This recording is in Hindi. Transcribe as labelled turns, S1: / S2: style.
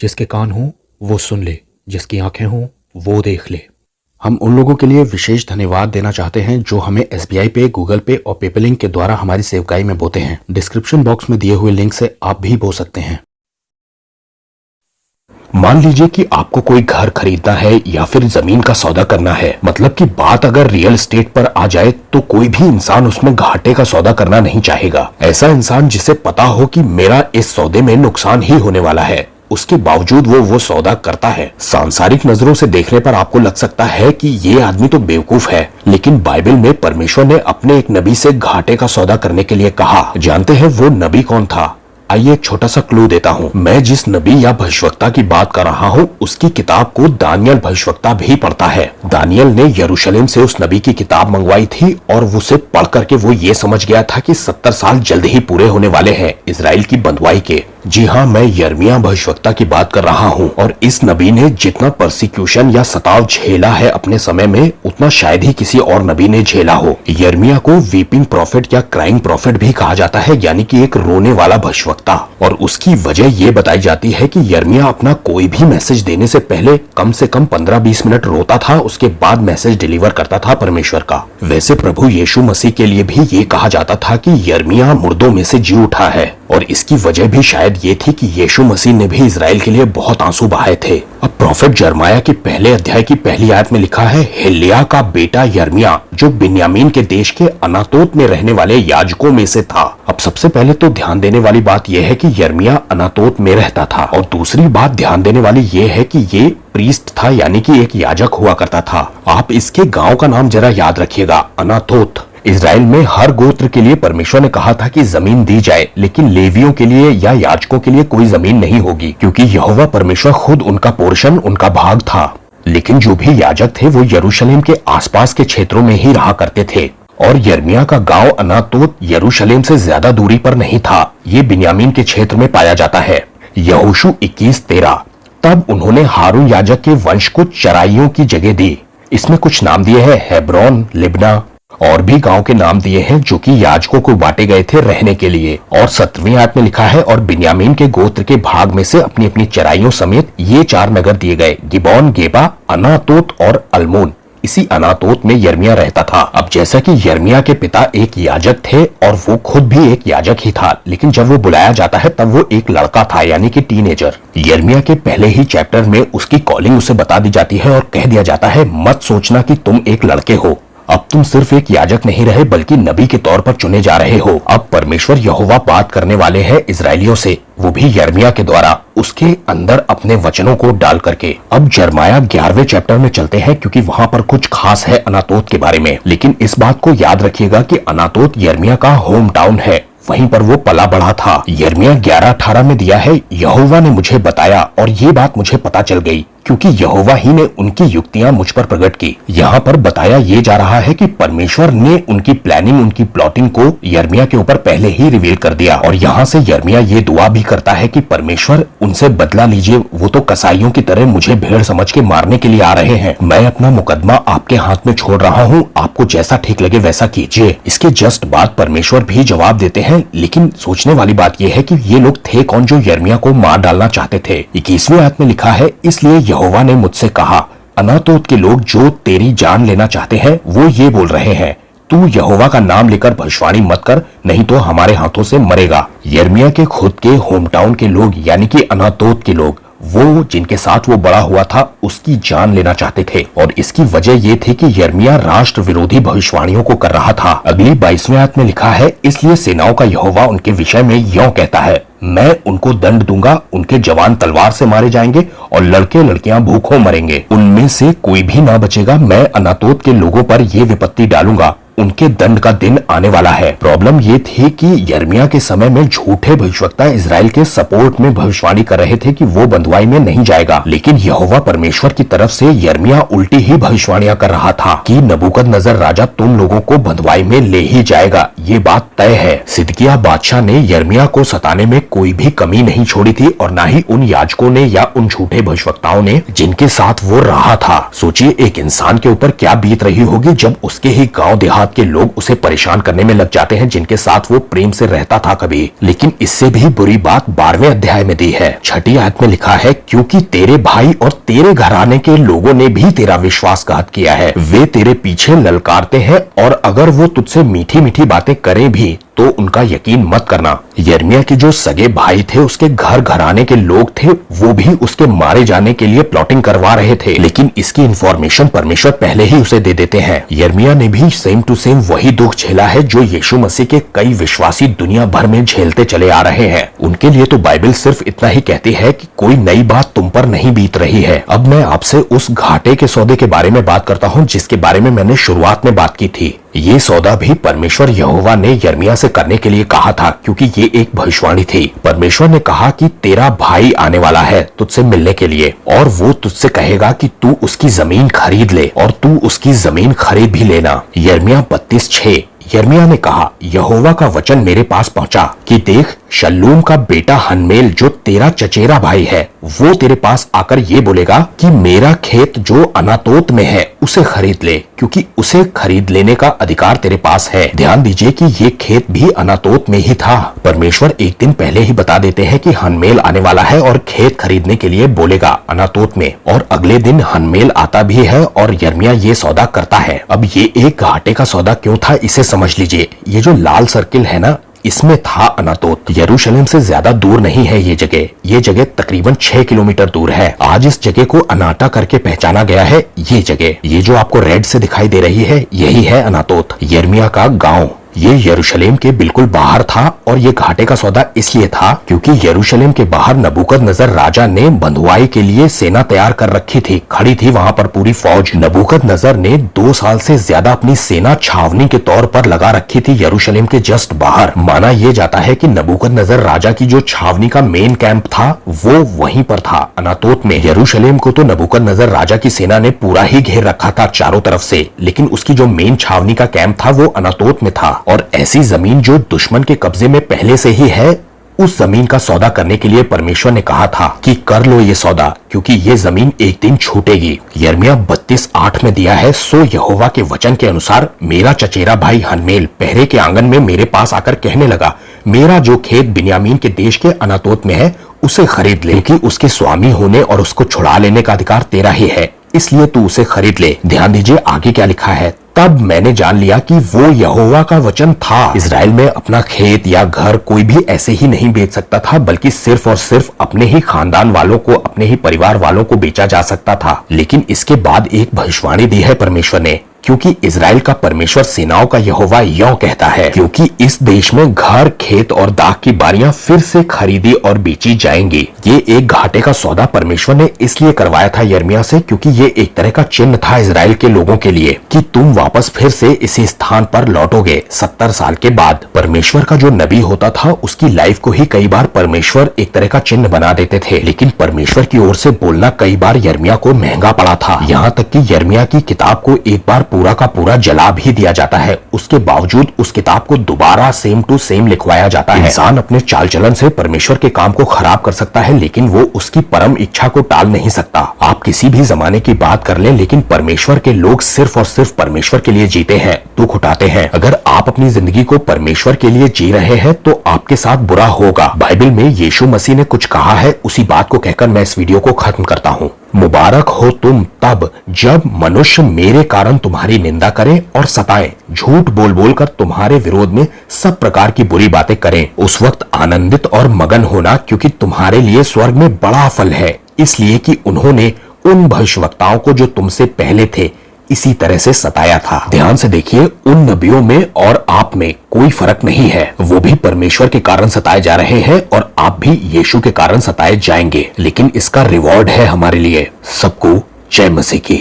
S1: जिसके कान हों वो सुन ले, जिसकी आंखें हों वो देख ले। हम उन लोगों के लिए विशेष धन्यवाद देना चाहते हैं जो हमें SBI पे, गूगल पे और पेपलिंक के द्वारा हमारी सेवकाई में बोते हैं। डिस्क्रिप्शन बॉक्स में दिए हुए लिंक से आप भी बो सकते हैं। मान लीजिए कि आपको कोई घर खरीदना है या फिर जमीन का सौदा करना है। मतलब कि बात अगर रियल एस्टेट पर आ जाए तो कोई भी इंसान उसमें घाटे का सौदा करना नहीं चाहेगा। ऐसा इंसान जिसे पता हो कि मेरा इस सौदे में नुकसान ही होने वाला है, उसके बावजूद वो सौदा करता है। सांसारिक नजरों से देखने पर आपको लग सकता है कि ये आदमी तो बेवकूफ है, लेकिन बाइबल में परमेश्वर ने अपने एक नबी से घाटे का सौदा करने के लिए कहा। जानते हैं वो नबी कौन था? आइए एक छोटा सा क्लू देता हूँ। मैं जिस नबी या भविष्यवक्ता की बात कर रहा हूँ उसकी किताब को दानियल भविष्यवक्ता भी पढ़ता है। दानियल ने यरूशलेम से उस नबी की किताब मंगवाई थी और उसे पढ़ करके वो ये समझ गया था कि 70 साल जल्द ही पूरे होने वाले हैं इजराइल की बंधुआई के। जी हाँ, मैं यिर्मयाह भविष्यवक्ता की बात कर रहा हूँ। और इस नबी ने जितना परसिक्यूशन या सताव झेला है अपने समय में, उतना शायद ही किसी और नबी ने झेला हो। यिर्मयाह को वीपिंग प्रॉफिट या क्राइंग प्रॉफिट भी कहा जाता है, यानी कि एक रोने वाला भविष्यवक्ता। और उसकी वजह ये बताई जाती है कि यिर्मयाह अपना कोई भी मैसेज देने से पहले कम से कम 15-20 मिनट रोता था, उसके बाद मैसेज डिलीवर करता था परमेश्वर का। वैसे प्रभु यीशु मसीह के लिए भी ये कहा जाता था कि यिर्मयाह मुर्दों में से जी उठा है। और इसकी वजह भी शायद ये थी कि यीशु मसीह ने भी इजराइल के लिए बहुत आंसू बहाए थे। अब प्रॉफिट यिर्मयाह के पहले अध्याय की पहली आयत में लिखा है, हिल्किय्याह का बेटा यिर्मयाह जो बिन्यामीन के देश के अनातोत में रहने वाले याजकों में से था। अब सबसे पहले तो ध्यान देने वाली बात यह है कि यिर्मयाह अनातोत में रहता था, और दूसरी बात ध्यान देने वाली ये है कि ये प्रीस्ट था, यानी कि एक याजक हुआ करता था। आप इसके गांव का नाम जरा याद रखिएगा, अनातोत। इजराइल में हर गोत्र के लिए परमेश्वर ने कहा था कि जमीन दी जाए, लेकिन लेवियों के लिए या याजकों के लिए कोई जमीन नहीं होगी, क्योंकि यहोवा परमेश्वर खुद उनका पोर्शन, उनका भाग था। लेकिन जो भी याजक थे वो यरूशलेम के आसपास के क्षेत्रों में ही रहा करते थे। और यिर्मयाह का गांव अनातोत यरूशलेम से ज्यादा दूरी पर नहीं था, ये बिन्यामीन के क्षेत्र में पाया जाता है। यहोशू 21:13। तब उन्होंने हारून याजक के वंश को चराइयों की जगह दी। इसमें कुछ नाम दिए हैं, हेब्रोन, लिब्ना, और भी गांव के नाम दिए हैं जो कि याजकों को बांटे गए थे रहने के लिए। और 17वीं आयत में लिखा है, और बिन्यामीन के गोत्र के भाग में से अपनी अपनी चराइयों समेत ये 4 नगर दिए गए, गिबोन, गेबा, अनातोत और अल्मोन। इसी अनातोत में यिर्मयाह रहता था। अब जैसा कि यिर्मयाह के पिता एक याजक थे और वो खुद भी एक याजक ही था, लेकिन जब वो बुलाया जाता है तब वो एक लड़का था, यानी कि टीनेजर। यिर्मयाह के पहले ही चैप्टर में उसकी कॉलिंग उसे बता दी जाती है और कह दिया जाता है, मत सोचना कि तुम एक लड़के हो, अब तुम सिर्फ एक याजक नहीं रहे बल्कि नबी के तौर पर चुने जा रहे हो। अब परमेश्वर यहोवा बात करने वाले हैं इजराइलियों से, वो भी यिर्मयाह के द्वारा, उसके अंदर अपने वचनों को डाल करके। अब यिर्मयाह 11वें चैप्टर में चलते हैं, क्योंकि वहां पर कुछ खास है अनातोत के बारे में। लेकिन इस बात को याद रखिएगा कि अनातोत यिर्मयाह का होम टाउन है, वहीं पर वो पला बढ़ा था। यिर्मयाह 11:18 में दिया है, यहोवा ने मुझे बताया और ये बात मुझे पता चल गई, क्योंकि यहोवा ही ने उनकी युक्तियां मुझ पर प्रकट की। यहाँ पर बताया ये जा रहा है कि परमेश्वर ने उनकी प्लानिंग, उनकी प्लॉटिंग को यिर्मयाह के ऊपर पहले ही रिवील कर दिया। और यहाँ से यिर्मयाह ये दुआ भी करता है कि परमेश्वर उनसे बदला लीजिए, वो तो कसाईयों की तरह मुझे भेड़ समझ के मारने के लिए आ रहे हैं। मैं अपना मुकदमा आपके हाथ में छोड़ रहा हूँ, आपको जैसा ठीक लगे वैसा कीजिए। इसके जस्ट बाद परमेश्वर भी जवाब देते हैं। लेकिन सोचने वाली बात यह है कि ये लोग थे कौन जो यिर्मयाह को मार डालना चाहते थे। 21वीं आयत में लिखा है, इसलिए यहोवा ने मुझसे कहा, अनातोत के लोग जो तेरी जान लेना चाहते हैं वो ये बोल रहे हैं, तू यहोवा का नाम लेकर भविष्यवाणी मत कर, नहीं तो हमारे हाथों से मरेगा। यिर्मयाह के खुद के होम टाउन के लोग, यानी कि अनातोत के लोग, वो जिनके साथ वो बड़ा हुआ था, उसकी जान लेना चाहते थे। और इसकी वजह ये थी कि यिर्मयाह राष्ट्र विरोधी भविष्यवाणियों को कर रहा था। अगली 22वें आयत में लिखा है, इसलिए सेनाओं का यहोवा उनके विषय में यों कहता है, मैं उनको दंड दूंगा, उनके जवान तलवार से मारे जाएंगे और लड़के लड़कियां भूखों मरेंगे, उनमें से कोई भी ना बचेगा। मैं अनातोत के लोगों पर ये विपत्ति डालूंगा, उनके दंड का दिन आने वाला है। प्रॉब्लम ये थी कि यिर्मयाह के समय में झूठे भविष्यवक्ता इजराइल के सपोर्ट में भविष्यवाणी कर रहे थे कि वो बंधुआई में नहीं जाएगा, लेकिन यहोवा परमेश्वर की तरफ से यिर्मयाह उल्टी ही भविष्यवाणियां कर रहा था कि नबूकदनेस्सर राजा तुम लोगों को बंधुआई में ले ही जाएगा, ये बात तय है। सिदकिय्याह बादशाह ने यिर्मयाह को सताने में कोई भी कमी नहीं छोड़ी थी, और न ही उन याजकों ने या उन झूठे भविष्यवक्ताओं ने जिनके साथ वो रहा था। सोचिए एक इंसान के ऊपर क्या बीत रही होगी जब उसके ही गाँव देहात जमात के लोग उसे परेशान करने में लग जाते हैं, जिनके साथ वो प्रेम से रहता था कभी। लेकिन इससे भी बुरी बात 12वें अध्याय में दी है। 6ठी आयत में लिखा है, क्योंकि तेरे भाई और तेरे घराने के लोगों ने भी तेरा विश्वासघात किया है। वे तेरे पीछे ललकारते हैं और अगर वो तुझसे मीठी मीठी बातें करें भी तो उनका यकीन मत करना। यिर्मयाह के जो सगे भाई थे, उसके घर घराने के लोग थे, वो भी उसके मारे जाने के लिए प्लॉटिंग करवा रहे थे, लेकिन इसकी इंफॉर्मेशन परमेश्वर पहले ही उसे दे देते हैं। यिर्मयाह ने भी सेम टू सेम वही दुख झेला है जो यीशु मसीह के कई विश्वासी दुनिया भर में झेलते चले आ रहे हैं। उनके लिए तो बाइबल सिर्फ इतना ही कहती है कि कोई नई बात तुम पर नहीं बीत रही है। अब मैं आपसे उस घाटे के सौदे के बारे में बात करता हूँ जिसके बारे में मैंने शुरुआत में बात की थी। ये सौदा भी परमेश्वर यहोवा ने यिर्मयाह से करने के लिए कहा था, क्योंकि ये एक भविष्यवाणी थी। परमेश्वर ने कहा कि तेरा भाई आने वाला है तुझसे मिलने के लिए, और वो तुझसे कहेगा कि तू उसकी जमीन खरीद ले, और तू उसकी जमीन खरीद भी लेना। यिर्मयाह 32:6। यिर्मयाह ने कहा, यहोवा का वचन मेरे पास पहुंचा कि देख, शल्लूम का बेटा हनमेल जो तेरा चचेरा भाई है, वो तेरे पास आकर ये बोलेगा कि मेरा खेत जो अनातोत में है उसे खरीद ले, क्योंकि उसे खरीद लेने का अधिकार तेरे पास है। ध्यान दीजिए कि ये खेत भी अनातोत में ही था। परमेश्वर एक दिन पहले ही बता देते हैं कि हनमेल आने वाला है और खेत खरीदने के लिए बोलेगा अनातोत में, और अगले दिन हनमेल आता भी है और यिर्मयाह ये सौदा करता है। अब ये एक घाटे का सौदा क्यों था, इसे समझ लीजिए। ये जो लाल सर्किल है ना, इसमें था अनातोत। यरूशलेम से ज्यादा दूर नहीं है ये जगह। ये जगह तकरीबन 6 किलोमीटर दूर है। आज इस जगह को अनाटा करके पहचाना गया है। ये जगह, ये जो आपको रेड से दिखाई दे रही है, यही है अनातोत, यिर्मयाह का गांव। ये यरूशलेम के बिल्कुल बाहर था, और ये घाटे का सौदा इसलिए था क्योंकि यरूशलेम के बाहर नबूकदनेस्सर राजा ने बंधुआई के लिए सेना तैयार कर रखी थी। खड़ी थी वहां पर पूरी फौज। नबूकदनेस्सर ने 2 साल से ज्यादा अपनी सेना छावनी के तौर पर लगा रखी थी यरूशलेम के जस्ट बाहर। माना यह जाता है कि नबूकदनेस्सर राजा की जो छावनी का मेन कैंप था वो वहीं पर था, अनातोत में। यरूशलेम को तो नबूकदनेस्सर राजा की सेना ने पूरा ही घेर रखा था चारों तरफ से, लेकिन उसकी जो मेन छावनी का कैंप था वो अनातोत में था। और ऐसी जमीन जो दुश्मन के कब्जे में पहले से ही है, उस जमीन का सौदा करने के लिए परमेश्वर ने कहा था कि कर लो ये सौदा, क्योंकि ये जमीन एक दिन छूटेगी। यिर्मयाह 32:8 में दिया है, सो यहोवा के वचन के अनुसार मेरा चचेरा भाई हनमेल पहरे के आंगन में मेरे पास आकर कहने लगा, मेरा जो खेत बिन्यामीन के देश के अनातोत में है उसे खरीद ले, क्योंकि उसके स्वामी होने और उसको छुड़ा लेने का अधिकार तेरा ही है, इसलिए तू उसे खरीद ले। ध्यान दीजिए आगे क्या लिखा है, तब मैंने जान लिया कि वो यहोवा का वचन था। इजराइल में अपना खेत या घर कोई भी ऐसे ही नहीं बेच सकता था, बल्कि सिर्फ और सिर्फ अपने ही खानदान वालों को, अपने ही परिवार वालों को बेचा जा सकता था। लेकिन इसके बाद एक भविष्यवाणी दी है परमेश्वर ने, क्योंकि इजराइल का परमेश्वर सेनाओं का यहोवा यों कहता है, क्योंकि इस देश में घर, खेत और दाख की बारियां फिर से खरीदी और बेची जाएंगी। ये एक घाटे का सौदा परमेश्वर ने इसलिए करवाया था यिर्मयाह से, क्योंकि ये एक तरह का चिन्ह था इजराइल के लोगों के लिए कि तुम वापस फिर से इसी स्थान पर लौटोगे 70 साल के बाद। परमेश्वर का जो नबी होता था उसकी लाइफ को ही कई बार परमेश्वर एक तरह का चिन्ह बना देते थे, लेकिन परमेश्वर की ओर से बोलना कई बार यिर्मयाह को महंगा पड़ा था। यहाँ तक कि यिर्मयाह की किताब को एक बार पूरा का पूरा जला भी दिया जाता है। उसके बावजूद उस किताब को दोबारा सेम टू सेम लिखवाया जाता है। इंसान अपने चाल चलन से परमेश्वर के काम को खराब कर सकता है, लेकिन वो उसकी परम इच्छा को टाल नहीं सकता। आप किसी भी जमाने की बात कर लें, लेकिन परमेश्वर के लोग सिर्फ और सिर्फ परमेश्वर के लिए जीते हैं, दुख उठाते हैं। अगर आप अपनी जिंदगी को परमेश्वर के लिए जी रहे हैं तो आपके साथ बुरा होगा। बाइबल में यीशु मसीह ने कुछ कहा है, उसी बात को कहकर मैं इस वीडियो को खत्म करता हूँ। मुबारक हो तुम तब जब मनुष्य मेरे कारण तुम्हारी निंदा करें और सताएं, झूठ बोल बोल कर तुम्हारे विरोध में सब प्रकार की बुरी बातें करें। उस वक्त आनंदित और मगन होना, क्योंकि तुम्हारे लिए स्वर्ग में बड़ा फल है, इसलिए कि उन्होंने उन भविष्यवक्ताओं को जो तुमसे पहले थे इसी तरह से सताया था। ध्यान से देखिए, उन नबियों में और आप में कोई फर्क नहीं है। वो भी परमेश्वर के कारण सताए जा रहे हैं और आप भी यीशु के कारण सताए जाएंगे, लेकिन इसका रिवॉर्ड है हमारे लिए। सबको जय मसीह की।